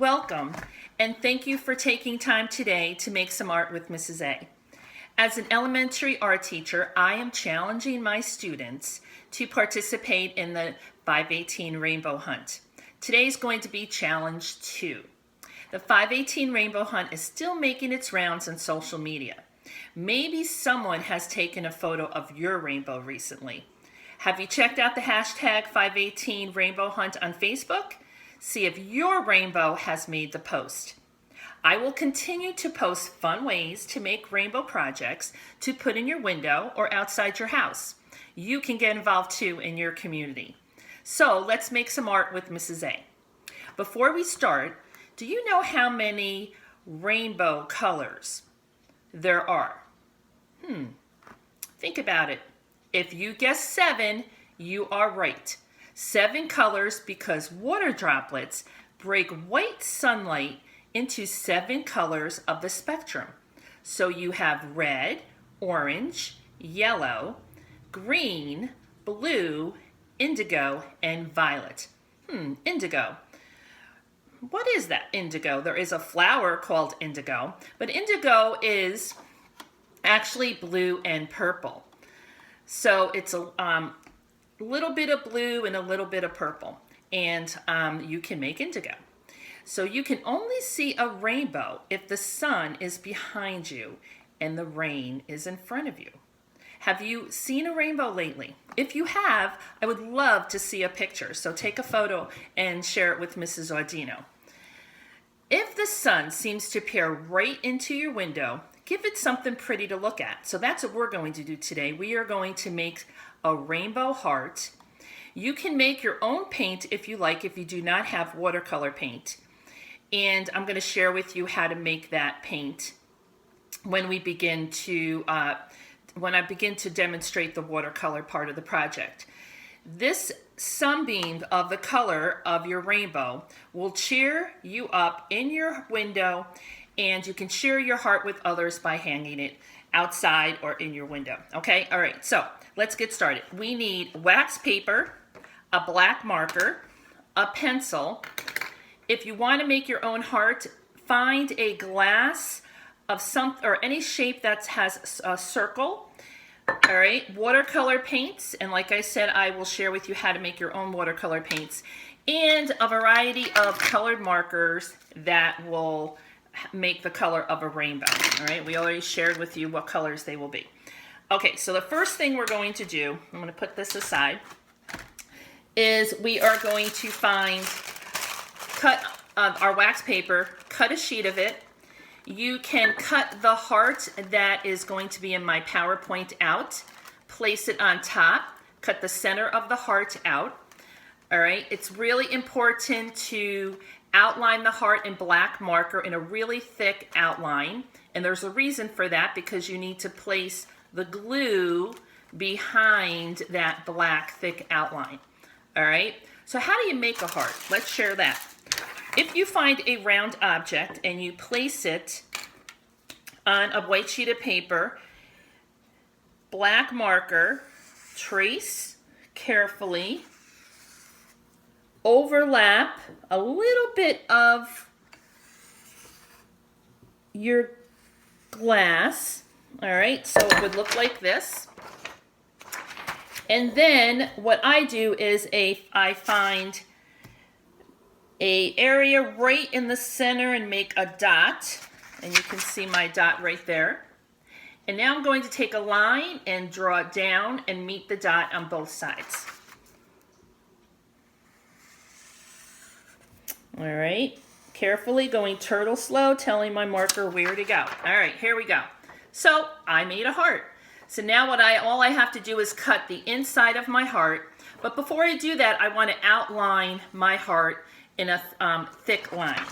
welcome, and thank you for taking time today to make some art with Mrs. A. As an elementary art teacher, I am challenging my students to participate in the 518 Rainbow Hunt. Today is going to be challenge 2. The 518 Rainbow Hunt is still making its rounds on social media. Maybe someone has taken a photo of your rainbow recently. Have you checked out the hashtag 518 Rainbow Hunt on Facebook? See if your rainbow has made the post. I will continue to post fun ways to make rainbow projects to put in your window or outside your house. You can get involved too in your community. So let's make some art with Mrs. A. Before we start, do you know how many rainbow colors there are? Think about it. If you guess 7, you are right. 7 colors because water droplets break white sunlight into 7 colors of the spectrum. So you have red, orange, yellow, green, blue, indigo, and violet. Indigo. What is that indigo? There is a flower called indigo, but indigo is actually blue and purple. So it's a little bit of blue and a little bit of purple, and you can make indigo. So you can only see a rainbow if the sun is behind you and the rain is in front of you. Have you seen a rainbow lately? If you have, I would love to see a picture, so take a photo and share it with Mrs. Audino. If the sun seems to peer right into your window, give it something pretty to look at. So that's what we're going to do today. We are going to make a rainbow heart. You can make your own paint if you like, if you do not have watercolor paint. And I'm going to share with you how to make that paint when I begin to demonstrate the watercolor part of the project. This sunbeam of the color of your rainbow will cheer you up in your window, and you can share your heart with others by hanging it outside or in your window. Okay, all right, so let's get started. We need wax paper, a black marker, a pencil. If you want to make your own heart, find a glass of some or any shape that has a circle. All right, watercolor paints, and like I said, I will share with you how to make your own watercolor paints, and a variety of colored markers that will make the color of a rainbow. All right, we already shared with you what colors they will be. Okay, so the first thing we're going to do, I'm going to put this aside, is we are going to cut our wax paper, cut a sheet of it. You can cut the heart that is going to be in my PowerPoint out, place it on top, cut the center of the heart out. All right, it's really important to outline the heart in black marker in a really thick outline. And there's a reason for that, because you need to place the glue behind that black thick outline. All right, so how do you make a heart? Let's share that. If you find a round object and you place it on a white sheet of paper, black marker, trace carefully, overlap a little bit of your glass. All right, so it would look like this. And then what I do is I find an area right in the center and make a dot. And you can see my dot right there. And now I'm going to take a line and draw it down and meet the dot on both sides. All right, carefully going turtle slow, telling my marker where to go. All right, here we go. So I made a heart. So now all I have to do is cut the inside of my heart. But before I do that, I want to outline my heart in a thick line.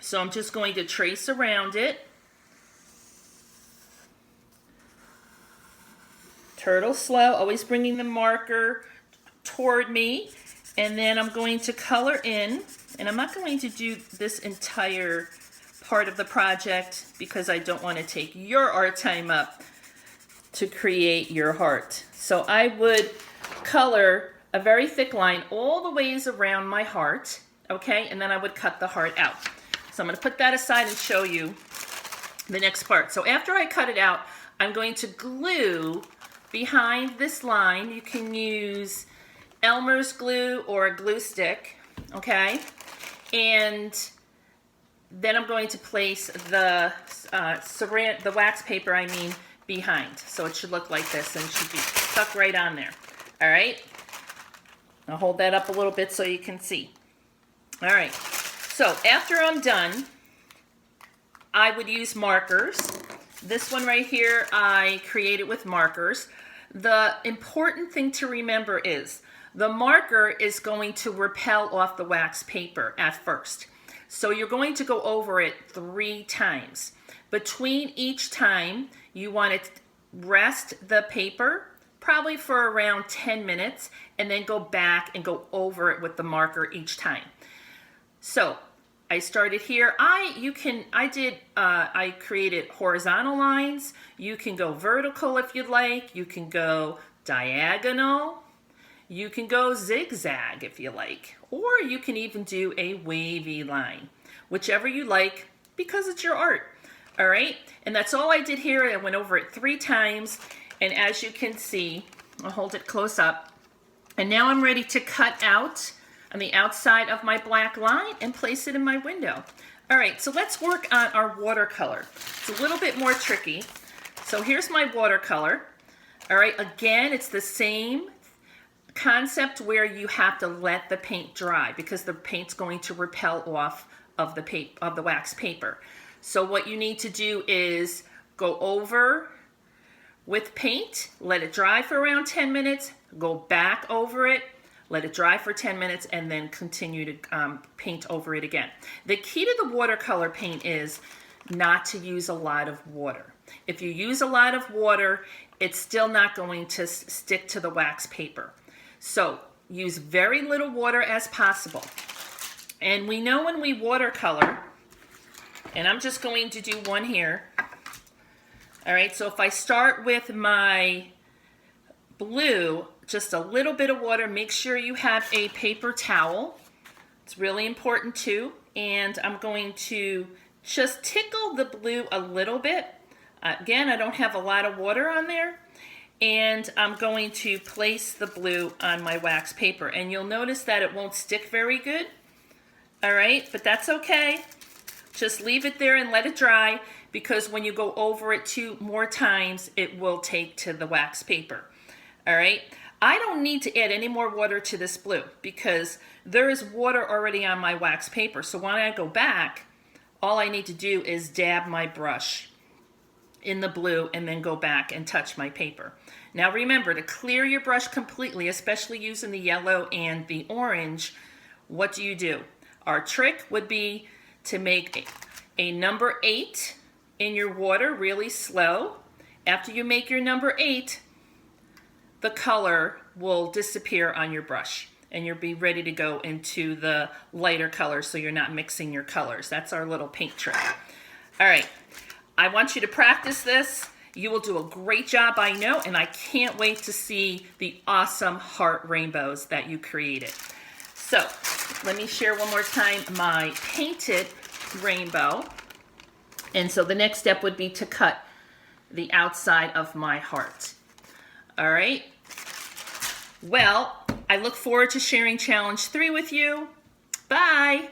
So I'm just going to trace around it. Turtle slow, always bringing the marker toward me. And then I'm going to color in, and I'm not going to do this entire part of the project because I don't want to take your art time up to create your heart. So I would color a very thick line all the ways around my heart, okay? And then I would cut the heart out. So I'm going to put that aside and show you the next part. So after I cut it out, I'm going to glue behind this line. You can use Elmer's glue or a glue stick, okay? And then I'm going to place the wax paper, behind. So it should look like this and should be stuck right on there. All right? I'll hold that up a little bit so you can see. All right. So after I'm done, I would use markers. This one right here, I created with markers. The important thing to remember is the marker is going to repel off the wax paper at first. So you're going to go over it 3 times. Between each time, you want to rest the paper probably for around 10 minutes and then go back and go over it with the marker each time. So I started here. I created horizontal lines. You can go vertical if you'd like. You can go diagonal. You can go zigzag if you like. Or you can even do a wavy line. Whichever you like, because it's your art. All right? And that's all I did here. I went over it 3 times. And as you can see, I'll hold it close up. And now I'm ready to cut out on the outside of my black line and place it in my window. All right, so let's work on our watercolor. It's a little bit more tricky. So here's my watercolor. All right, again, it's the same concept where you have to let the paint dry because the paint's going to repel off of the wax paper. So what you need to do is go over with paint, let it dry for around 10 minutes, go back over it, let it dry for 10 minutes, and then continue to paint over it again. The key to the watercolor paint is not to use a lot of water. If you use a lot of water, it's still not going to stick to the wax paper. So use very little water as possible. And we know when we watercolor, and I'm just going to do one here. All right, so if I start with my blue, just a little bit of water, make sure you have a paper towel. It's really important too. And I'm going to just tickle the blue a little bit. Again, I don't have a lot of water on there. And I'm going to place the blue on my wax paper. And you'll notice that it won't stick very good. All right, but that's okay. Just leave it there and let it dry, because when you go over it 2 more times, it will take to the wax paper. All right, I don't need to add any more water to this blue because there is water already on my wax paper. So when I go back, all I need to do is dab my brush in the blue and then go back and touch my paper. Now remember, to clear your brush completely, especially using the yellow and the orange, what do? Our trick would be to make a number 8 in your water really slow. After you make your number 8, the color will disappear on your brush and you'll be ready to go into the lighter color so you're not mixing your colors. That's our little paint trick. All right, I want you to practice this. You will do a great job, I know, and I can't wait to see the awesome heart rainbows that you created. So let me share one more time my painted rainbow. And so the next step would be to cut the outside of my heart. All right. Well, I look forward to sharing challenge 3 with you. Bye.